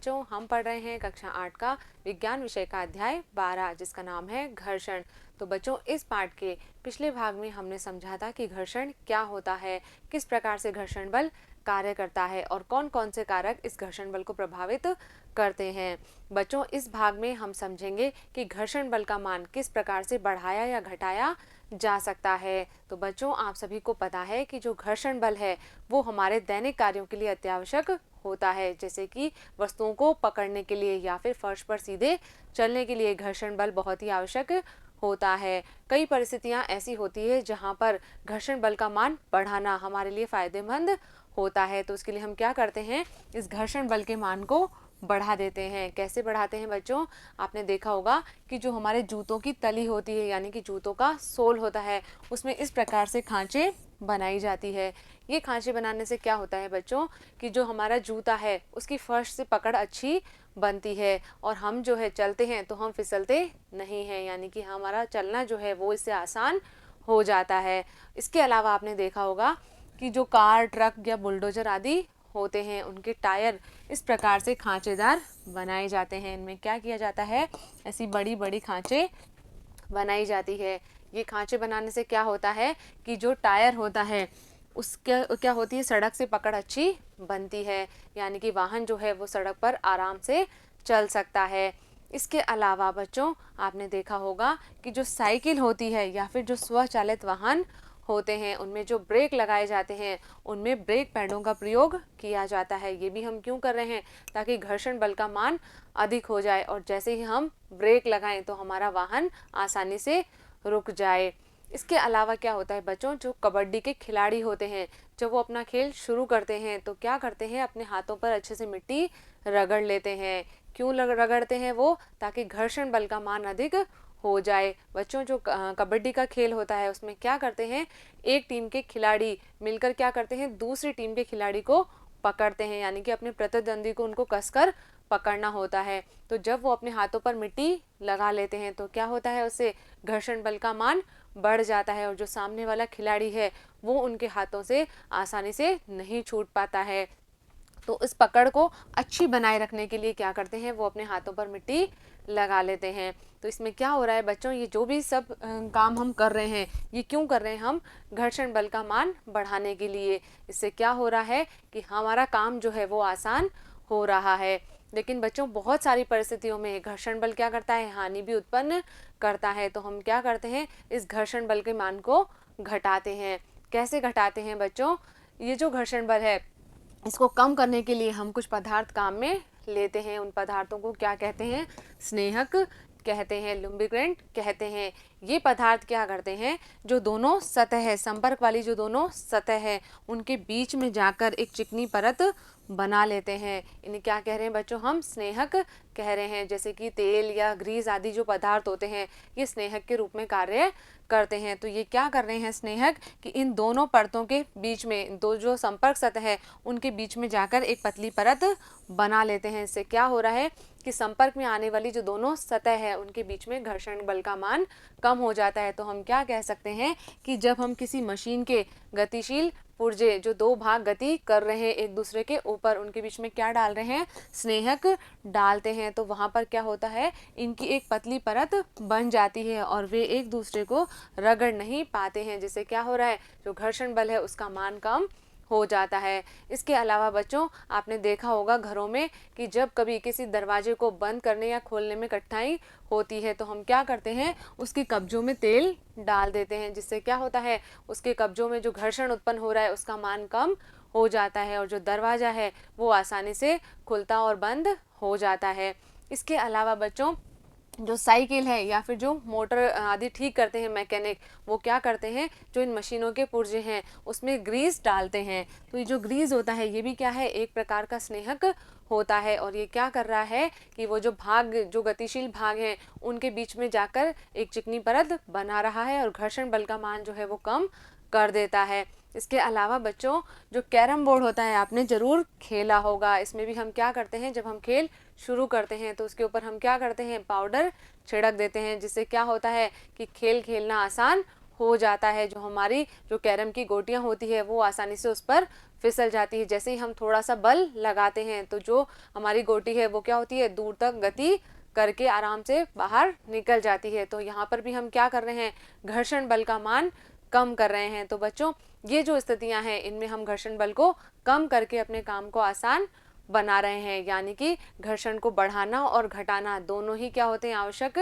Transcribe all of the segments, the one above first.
बच्चों, हम पढ़ रहे हैं कक्षा 8 का विज्ञान विषय का अध्याय 12 जिसका नाम है घर्षण। तो बच्चों, इस पाठ के पिछले भाग में हमने समझा था कि घर्षण क्या होता है, किस प्रकार से घर्षण बल कार्य करता है और कौन कौन से कारक इस घर्षण बल को प्रभावित करते हैं। बच्चों, इस भाग में हम समझेंगे कि घर्षण बल का मान किस प्रकार से बढ़ाया या घटाया जा सकता है। तो बच्चों, आप सभी को पता है कि जो घर्षण बल है वो हमारे दैनिक कार्यों के लिए अत्यावश्यक होता है, जैसे कि वस्तुओं को पकड़ने के लिए या फिर फर्श पर सीधे चलने के लिए घर्षण बल बहुत ही आवश्यक होता है। कई परिस्थितियां ऐसी होती है जहां पर घर्षण बल का मान बढ़ाना हमारे लिए फायदेमंद होता है। तो उसके लिए हम क्या करते हैं, इस घर्षण बल के मान को बढ़ा देते हैं। कैसे बढ़ाते हैं बच्चों, आपने देखा होगा कि जो हमारे जूतों की तली होती है यानी कि जूतों का सोल होता है, उसमें इस प्रकार से खांचे बनाई जाती है। ये खांचे बनाने से क्या होता है बच्चों, कि जो हमारा जूता है उसकी फर्श से पकड़ अच्छी बनती है और हम जो है चलते हैं तो हम फिसलते नहीं हैं, यानी कि हमारा चलना जो है वो इससे आसान हो जाता है। इसके अलावा आपने देखा होगा कि जो कार, ट्रक या बुलडोजर आदि होते हैं उनके टायर इस प्रकार से खांचेदार बनाए जाते हैं। इनमें क्या किया जाता है, ऐसी बड़ी बड़ी खांचे बनाई जाती है। ये खांचे बनाने से क्या होता है कि जो टायर होता है उसके क्या होती है, सड़क से पकड़ अच्छी बनती है, यानी कि वाहन जो है वो सड़क पर आराम से चल सकता है। इसके अलावा बच्चों, आपने देखा होगा कि जो साइकिल होती है या फिर जो स्वचालित वाहन होते हैं उनमें जो ब्रेक लगाए जाते हैं उनमें ब्रेक पैडों का प्रयोग किया जाता है। ये भी हम क्यों कर रहे हैं, ताकि घर्षण बल का मान अधिक हो जाए और जैसे ही हम ब्रेक लगाएं तो हमारा वाहन आसानी से रुक जाए। इसके अलावा क्या होता है बच्चों, जो कबड्डी के खिलाड़ी होते हैं जब वो अपना खेल शुरू करते हैं तो क्या करते हैं, अपने हाथों पर अच्छे से मिट्टी रगड़ लेते हैं। क्यों रगड़ते हैं वो, ताकि घर्षण बल का मान अधिक हो जाए। बच्चों, जो कबड्डी का खेल होता है उसमें क्या करते हैं, एक टीम के खिलाड़ी मिलकर क्या करते हैं, दूसरी टीम के खिलाड़ी को पकड़ते हैं, यानी कि अपने प्रतिद्वंदी को उनको कसकर पकड़ना होता है। तो जब वो अपने हाथों पर मिट्टी लगा लेते हैं तो क्या होता है, उससे घर्षण बल का मान बढ़ जाता है और जो सामने वाला खिलाड़ी है वो उनके हाथों से आसानी से नहीं छूट पाता है। तो इस पकड़ को अच्छी बनाए रखने के लिए क्या करते हैं, वो अपने हाथों पर मिट्टी लगा लेते हैं। तो इसमें क्या हो रहा है बच्चों, ये जो भी सब काम हम कर रहे हैं ये क्यों कर रहे हैं, हम घर्षण बल का मान बढ़ाने के लिए। इससे क्या हो रहा है कि हमारा काम जो है वो आसान हो रहा है। लेकिन बच्चों, बहुत सारी परिस्थितियों में घर्षण बल क्या करता है, हानि भी उत्पन्न करता है। तो हम क्या करते हैं, इस घर्षण बल के मान को घटाते हैं। कैसे घटाते हैं बच्चों, ये जो घर्षण बल है इसको कम करने के लिए हम कुछ पदार्थ काम में लेते हैं। उन पदार्थों को क्या कहते हैं, स्नेहक कहते हैं, लुब्रिकेंट कहते हैं। ये पदार्थ क्या करते हैं, जो दोनों सतह है, संपर्क वाली जो दोनों सतह है उनके बीच में जाकर एक चिकनी परत बना लेते हैं। इन्हें क्या कह रहे हैं बच्चों, हम स्नेहक कह रहे हैं। जैसे कि तेल या ग्रीस आदि जो पदार्थ होते हैं ये स्नेहक के रूप में कार्य करते हैं। तो ये क्या कर रहे हैं स्नेहक, कि इन दोनों परतों के बीच में, दो जो संपर्क सतह है उनके बीच में जाकर एक पतली परत बना लेते हैं। इससे क्या हो रहा है कि संपर्क में आने वाली जो दोनों सतह है उनके बीच में घर्षण बल का मान कम हो जाता है। तो हम क्या कह सकते हैं कि जब हम किसी मशीन के गतिशील पुर्जे जो दो भाग गति कर रहे हैं एक दूसरे के ऊपर, उनके बीच में क्या डाल रहे हैं, स्नेहक डालते हैं, तो वहां पर क्या होता है, इनकी एक पतली परत बन जाती है और वे एक दूसरे को रगड़ नहीं पाते हैं, जिससे क्या हो रहा है, जो घर्षण बल है उसका मान कम हो जाता है। इसके अलावा बच्चों, आपने देखा होगा घरों में कि जब कभी किसी दरवाजे को बंद करने या खोलने में कठिनाई होती है तो हम क्या करते हैं, उसके कब्जों में तेल डाल देते हैं, जिससे क्या होता है, उसके कब्जों में जो घर्षण उत्पन्न हो रहा है उसका मान कम हो जाता है और जो दरवाजा है वो आसानी से खुलता और बंद हो जाता है। इसके अलावा बच्चों, जो साइकिल है या फिर जो मोटर आदि ठीक करते हैं मैकेनिक, वो क्या करते हैं, जो इन मशीनों के पुर्जे हैं उसमें ग्रीस डालते हैं। तो ये जो ग्रीस होता है ये भी क्या है, एक प्रकार का स्नेहक होता है और ये क्या कर रहा है कि वो जो भाग, जो गतिशील भाग हैं उनके बीच में जाकर एक चिकनी परत बना रहा है और घर्षण बल का मान जो है वो कम कर देता है। इसके अलावा बच्चों, जो कैरम बोर्ड होता है आपने जरूर खेला होगा। इसमें भी हम क्या करते हैं, जब हम खेल शुरू करते हैं तो उसके ऊपर हम क्या करते हैं, पाउडर छिड़क देते हैं, जिससे क्या होता है कि खेल खेलना आसान हो जाता है। जो हमारी जो कैरम की गोटियां होती है वो आसानी से उस पर फिसल जाती है। जैसे ही हम थोड़ा सा बल लगाते हैं तो जो हमारी गोटी है वो क्या होती है, दूर तक गति करके आराम से बाहर निकल जाती है। तो यहाँ पर भी हम क्या कर रहे हैं, घर्षण बल का मान कम कर रहे हैं। तो बच्चों ये जो स्थितियां हैं इनमें हम घर्षण बल को कम करके अपने काम को आसान बना रहे हैं। यानी कि घर्षण को बढ़ाना और घटाना दोनों ही क्या होते हैं, आवश्यक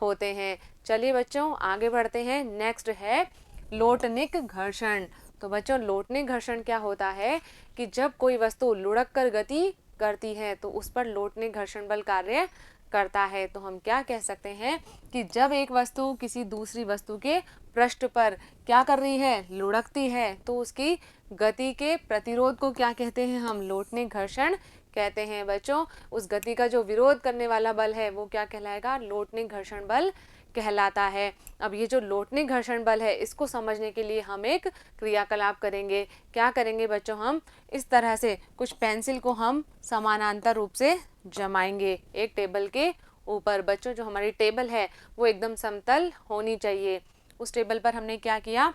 होते हैं। चलिए बच्चों आगे बढ़ते हैं। नेक्स्ट है लोटनिक घर्षण। तो बच्चों लोटनिक घर्षण क्या होता है कि जब कोई वस्तु लुढ़क कर गति करती है तो उस पर लोटनिक घर्षण बल कार्य करता है। तो हम क्या कह सकते हैं कि जब एक वस्तु किसी दूसरी वस्तु के पृष्ठ पर क्या कर रही है, लुढ़कती है, तो उसकी गति के प्रतिरोध को क्या कहते हैं, हम लोटनिक घर्षण कहते हैं। बच्चों उस गति का जो विरोध करने वाला बल है वो क्या कहलाएगा, लोटनिक घर्षण बल कहलाता है। अब ये जो लोटनिक घर्षण बल है इसको समझने के लिए हम एक क्रियाकलाप करेंगे। क्या करेंगे बच्चों, हम इस तरह से कुछ पेंसिल को हम समानांतर रूप से जमाएंगे एक टेबल के ऊपर। बच्चों जो हमारी टेबल है वो एकदम समतल होनी चाहिए। उस टेबल पर हमने क्या किया,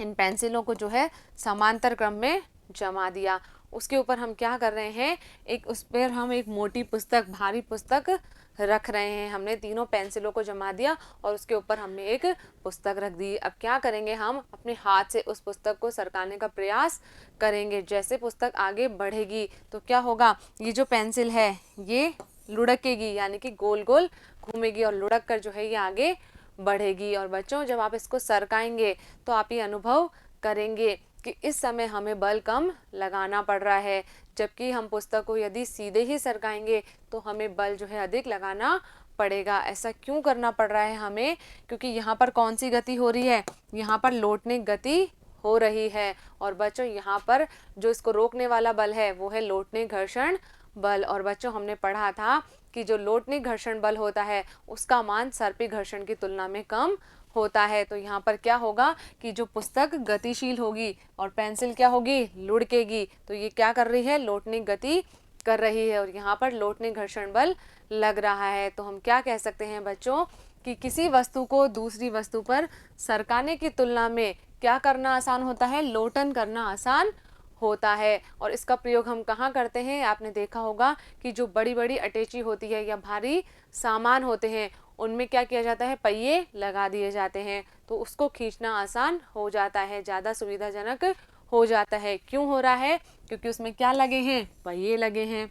इन पेंसिलों को जो है समांतर क्रम में जमा दिया। उसके ऊपर हम क्या कर रहे हैं, एक उस पर हम एक मोटी पुस्तक, भारी पुस्तक रख रहे हैं। हमने तीनों पेंसिलों को जमा दिया और उसके ऊपर हमने एक पुस्तक रख दी। अब क्या करेंगे, हम अपने हाथ से उस पुस्तक को सरकाने का प्रयास करेंगे। जैसे पुस्तक आगे बढ़ेगी तो क्या होगा, ये जो पेंसिल है ये लुढ़केगी, यानी कि गोल गोल घूमेगी और लुढ़क कर जो है ये आगे बढ़ेगी। और बच्चों जब आप इसको सरकाएंगे तो आप ये अनुभव करेंगे कि इस समय हमें बल कम लगाना पड़ रहा है, जबकि हम पुस्तक को यदि सीधे ही सरकाएंगे तो हमें बल जो है अधिक लगाना पड़ेगा। ऐसा क्यों करना पड़ रहा है हमें, क्योंकि यहाँ पर कौन सी गति हो रही है, यहाँ पर लोटनिक गति हो रही है। और बच्चों यहाँ पर जो इसको रोकने वाला बल है वो है लोटनिक घर्षण बल। और बच्चों हमने पढ़ा था कि जो लोटनिक घर्षण बल होता है उसका मान सर्पी घर्षण की तुलना में कम होता है। तो यहाँ पर क्या होगा कि जो पुस्तक गतिशील होगी और पेंसिल क्या होगी, लुढ़केगी। तो ये क्या कर रही है, लोटनिक गति कर रही है और यहाँ पर लोटनिक घर्षण बल लग रहा है। तो हम क्या कह सकते हैं बच्चों कि किसी वस्तु को दूसरी वस्तु पर सरकाने की तुलना में क्या करना आसान होता है, लोटन करना आसान होता है। और इसका प्रयोग हम कहाँ करते हैं, आपने देखा होगा कि जो बड़ी बड़ी अटैची होती है या भारी सामान होते हैं उनमें क्या किया जाता है, पहिए लगा दिए जाते हैं, तो उसको खींचना आसान हो जाता है, ज़्यादा सुविधाजनक हो जाता है। क्यों हो रहा है, क्योंकि उसमें क्या लगे हैं, पहिए लगे हैं।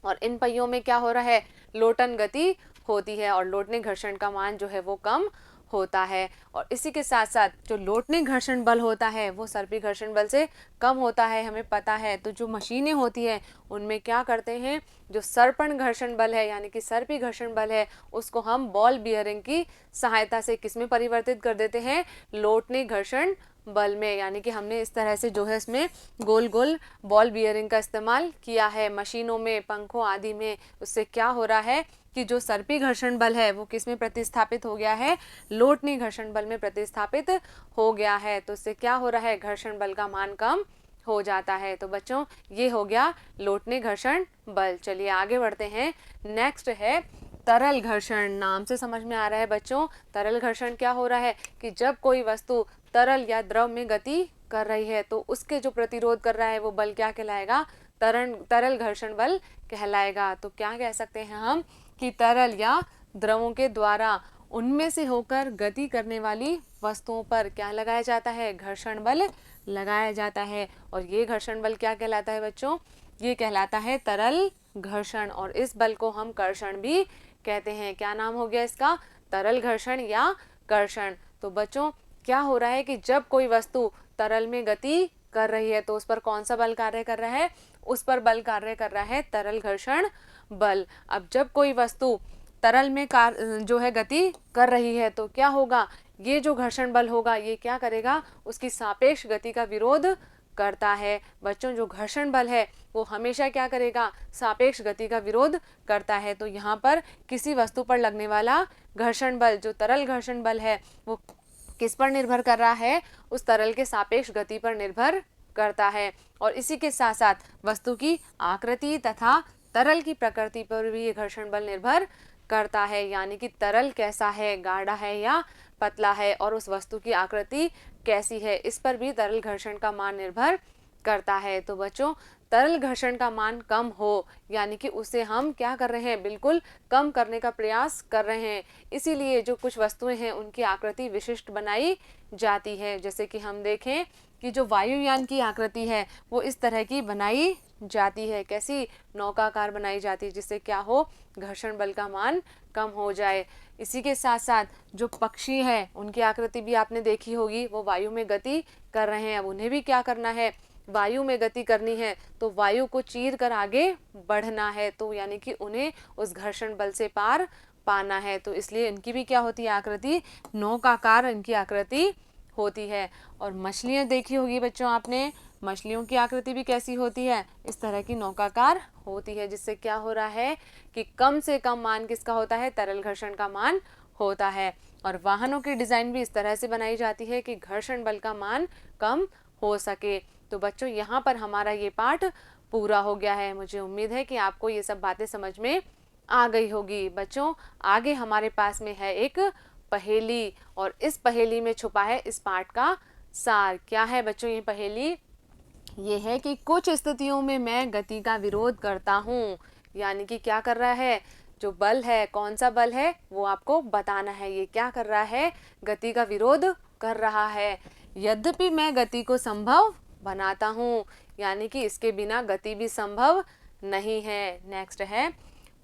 और इन पहियों में क्या हो रहा है, लोटन गति होती है और लोटनिक घर्षण का मान जो है वो कम होता है। और इसी के साथ साथ जो लोटनिक घर्षण बल होता है वो सर्पी घर्षण बल से कम होता है, हमें पता है। तो जो मशीनें होती हैं उनमें क्या करते हैं, जो सर्पण घर्षण बल है यानी कि सर्पी घर्षण बल है उसको हम बॉल बियरिंग की सहायता से किसमें परिवर्तित कर देते हैं, लोटनिक घर्षण बल में। यानी कि हमने इस तरह से जो है इसमें गोल गोल बॉल बियरिंग का इस्तेमाल किया है मशीनों में, पंखों आदि में। उससे क्या हो रहा है कि जो सर्पी घर्षण बल है वो किस में प्रतिस्थापित हो गया है, लोटनिक घर्षण बल में प्रतिस्थापित हो गया है। तो इससे क्या हो रहा है, घर्षण बल का मान कम हो जाता है। तो बच्चों ये हो गया लोटनिक घर्षण बल। चलिए आगे बढ़ते हैं। नेक्स्ट है तरल घर्षण। नाम से समझ में आ रहा है बच्चों, तरल घर्षण क्या हो रहा है कि जब कोई वस्तु तरल या द्रव में गति कर रही है तो उसके जो प्रतिरोध कर रहा है वो बल क्या कहलाएगा, तरल घर्षण बल कहलाएगा। तो क्या कह सकते हैं हम कि तरल या द्रवों के द्वारा उनमें से होकर गति करने वाली वस्तुओं पर क्या लगाया जाता है, घर्षण बल लगाया जाता है। और ये घर्षण बल क्या कहलाता है बच्चों, ये कहलाता है तरल घर्षण। और इस बल को हम कर्षण भी कहते हैं। क्या नाम हो गया इसका, तरल घर्षण या कर्षण। तो बच्चों क्या हो रहा है कि जब कोई वस्तु तरल में गति कर रही है तो उस पर कौन सा बल कार्य कर रहा है, उस पर बल कार्य कर रहा है तरल घर्षण बल। अब जब कोई वस्तु तरल में जो है गति कर रही है तो क्या होगा, ये जो घर्षण बल होगा ये क्या करेगा, उसकी सापेक्ष गति का विरोध करता है। बच्चों जो घर्षण बल है वो हमेशा क्या करेगा, सापेक्ष गति का विरोध करता है। तो यहाँ पर किसी वस्तु पर लगने वाला घर्षण बल, जो तरल घर्षण बल है, वो किस पर निर्भर कर रहा है, उस तरल के सापेक्ष गति पर निर्भर करता है। और इसी के साथ साथ वस्तु की आकृति तथा तरल की प्रकृति पर भी ये घर्षण बल निर्भर करता है। यानी कि तरल कैसा है, गाढ़ा है या पतला है और उस वस्तु की आकृति कैसी है, इस पर भी तरल घर्षण का मान निर्भर करता है। तो बच्चों, तरल घर्षण का मान कम हो यानी कि उसे हम क्या कर रहे हैं, बिल्कुल कम करने का प्रयास कर रहे हैं। इसीलिए जो कुछ वस्तुएं हैं उनकी आकृति विशिष्ट बनाई जाती है। जैसे कि हम देखें कि जो वायुयान की आकृति है वो इस तरह की बनाई जाती है। कैसी? नौकाकार बनाई जाती है, जिससे क्या हो, घर्षण बल का मान कम हो जाए। इसी के साथ साथ जो पक्षी है उनकी आकृति भी आपने देखी होगी, वो वायु में गति कर रहे हैं। अब उन्हें भी क्या करना है, वायु में गति करनी है, तो वायु को चीर कर आगे बढ़ना है। तो यानी कि उन्हें उस घर्षण बल से पार पाना है। तो इसलिए इनकी भी क्या होती है, आकृति नौकाकार इनकी आकृति होती है। और मछलियां देखी होगी बच्चों आपने, मछलियों की आकृति भी कैसी होती है, इस तरह की नौकाकार होती है। जिससे क्या हो रहा है कि कम से कम मान किसका होता है, तरल घर्षण का मान होता है। और वाहनों की डिजाइन भी इस तरह से बनाई जाती है कि घर्षण बल का मान कम हो सके। तो बच्चों, यहाँ पर हमारा ये पाठ पूरा हो गया है। मुझे उम्मीद है कि आपको ये सब बातें समझ में आ गई होगी। बच्चों, आगे हमारे पास में है एक पहेली, और इस पहेली में छुपा है इस पाठ का सार। क्या है बच्चों ये पहेली? ये है कि कुछ स्थितियों में मैं गति का विरोध करता हूँ। यानी कि क्या कर रहा है, जो बल है, कौन सा बल है, वो आपको बताना है। ये क्या कर रहा है, गति का विरोध कर रहा है। यद्यपि मैं गति को संभव बनाता हूँ, यानी कि इसके बिना गति भी संभव नहीं है। नेक्स्ट है,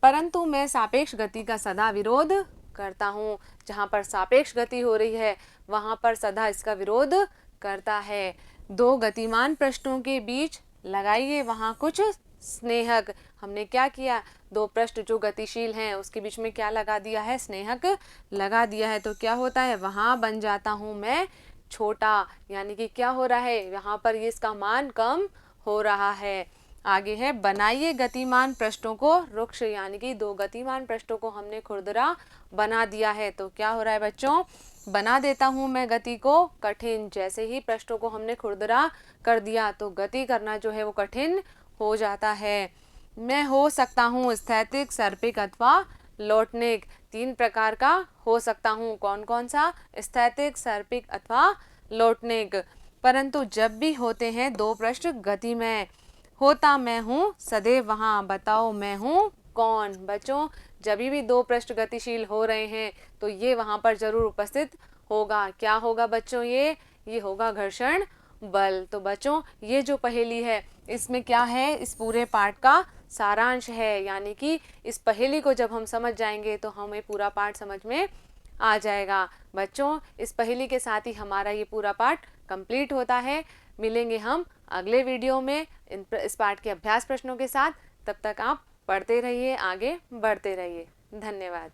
परंतु मैं सापेक्ष गति का सदा विरोध करता हूँ। जहाँ पर सापेक्ष गति हो रही है वहाँ पर सदा इसका विरोध करता है। दो गतिमान पृष्ठों के बीच लगाइए वहाँ कुछ स्नेहक। हमने क्या किया, दो पृष्ठ जो गतिशील हैं उसके बीच में क्या लगा दिया है, स्नेहक लगा दिया है। तो क्या होता है, वहाँ बन जाता हूँ मैं छोटा। यानी कि क्या हो रहा है, यहाँ पर ये इसका मान कम हो रहा है। आगे है, बनाइए गतिमान पृष्ठों को रुक्ष। यानी कि दो गतिमान पृष्ठों को हमने खुरदरा बना दिया है। तो क्या हो रहा है बच्चों, बना देता हूँ मैं गति को कठिन। जैसे ही पृष्ठों को हमने खुरदरा कर दिया तो गति करना जो है वो कठिन हो जाता है। मैं हो सकता हूँ स्थैतिक, सर्पिक अथवा लौटनिक। तीन प्रकार का हो सकता हूँ। कौन कौन सा? स्थैतिक, सर्पिक अथवा लौटनिक। परंतु जब भी होते हैं दो पृष्ठ गति में, होता मैं हूँ सदैव वहाँ, बताओ मैं हूँ कौन। बच्चों, जब भी दो पृष्ठ गतिशील हो रहे हैं तो ये वहाँ पर जरूर उपस्थित होगा। क्या होगा बच्चों, ये होगा घर्षण बल। तो बच्चों, ये जो पहेली है इसमें क्या है, इस पूरे पाठ का सारांश है। यानी कि इस पहेली को जब हम समझ जाएंगे तो हमें पूरा पाठ समझ में आ जाएगा। बच्चों, इस पहेली के साथ ही हमारा ये पूरा पाठ कंप्लीट होता है। मिलेंगे हम अगले वीडियो में इस पाठ के अभ्यास प्रश्नों के साथ। तब तक आप पढ़ते रहिए, आगे बढ़ते रहिए। धन्यवाद।